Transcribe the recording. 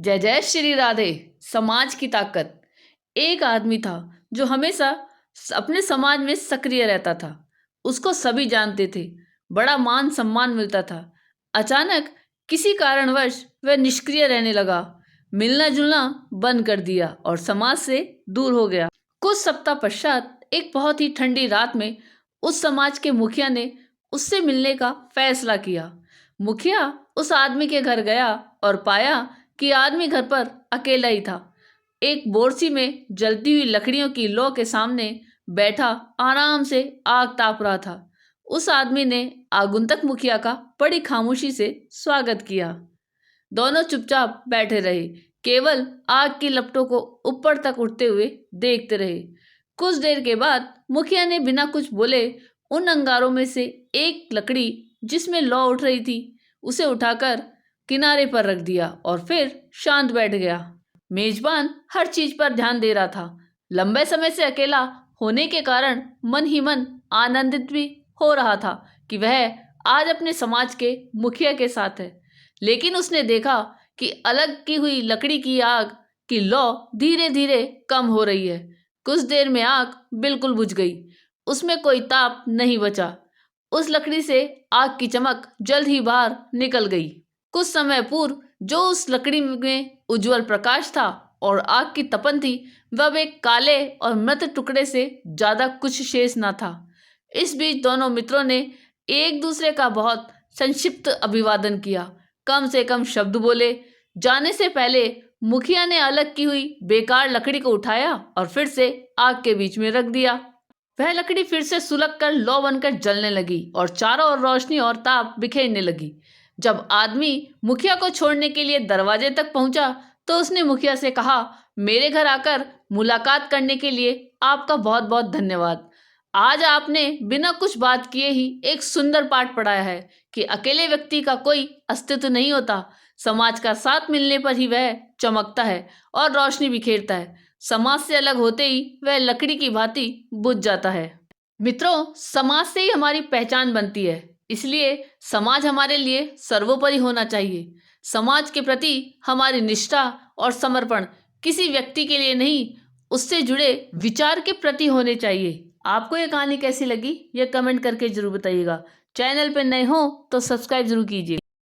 जय जय श्री राधे। समाज की ताकत। एक आदमी था जो हमेशा अपने समाज में सक्रिय रहता था। उसको सभी जानते थे, बड़ा मान सम्मान मिलता था। अचानक किसी कारणवश वह निष्क्रिय रहने लगा, मिलना जुलना बंद कर दिया और समाज से दूर हो गया। कुछ सप्ताह पश्चात एक बहुत ही ठंडी रात में उस समाज के मुखिया ने उससे मिलने का फैसला किया। मुखिया उस आदमी के घर गया और पाया कि आदमी घर पर अकेला ही था। एक बोरसी में जलती हुई लकड़ियों की लौ के सामने बैठा आराम से आग ताप रहा था। उस आदमी ने आगंतुक मुखिया का बड़ी खामोशी से स्वागत किया। दोनों चुपचाप बैठे रहे, केवल आग की लपटों को ऊपर तक उठते हुए देखते रहे। कुछ देर के बाद मुखिया ने बिना कुछ बोले उन अंगारों में से एक लकड़ी जिसमें लौ उठ रही थी उसे उठाकर किनारे पर रख दिया और फिर शांत बैठ गया। मेजबान हर चीज पर ध्यान दे रहा था। लंबे समय से अकेला होने के कारण मन ही मन आनंदित भी हो रहा था कि वह आज अपने समाज के मुखिया के साथ है। लेकिन उसने देखा कि अलग की हुई लकड़ी की आग की लौ धीरे धीरे कम हो रही है। कुछ देर में आग बिल्कुल बुझ गई, उसमें कोई ताप नहीं बचा। उस लकड़ी से आग की चमक जल्द ही बाहर निकल गई। कुछ समय पूर्व जो उस लकड़ी में उज्जवल प्रकाश था और आग की तपन थी, वह एक काले और मृत टुकड़े से ज्यादा कुछ शेष न था। इस बीच दोनों मित्रों ने एक दूसरे का बहुत संक्षिप्त अभिवादन किया, कम से कम शब्द बोले। जाने से पहले मुखिया ने अलग की हुई बेकार लकड़ी को उठाया और फिर से आग के बीच में रख दिया। वह लकड़ी फिर से सुलग कर लौ बनकर जलने लगी और चारों ओर रोशनी और ताप बिखेरने लगी। जब आदमी मुखिया को छोड़ने के लिए दरवाजे तक पहुंचा तो उसने मुखिया से कहा, मेरे घर आकर मुलाकात करने के लिए आपका बहुत बहुत धन्यवाद। आज आपने बिना कुछ बात किए ही एक सुंदर पाठ पढ़ाया है कि अकेले व्यक्ति का कोई अस्तित्व नहीं होता। समाज का साथ मिलने पर ही वह चमकता है और रोशनी बिखेरता है। समाज से अलग होते ही वह लकड़ी की भांति बुझ जाता है। मित्रों, समाज से ही हमारी पहचान बनती है, इसलिए समाज हमारे लिए सर्वोपरि होना चाहिए। समाज के प्रति हमारी निष्ठा और समर्पण किसी व्यक्ति के लिए नहीं, उससे जुड़े विचार के प्रति होने चाहिए। आपको ये कहानी कैसी लगी, ये कमेंट करके जरूर बताइएगा। चैनल पर नए हो तो सब्सक्राइब जरूर कीजिए।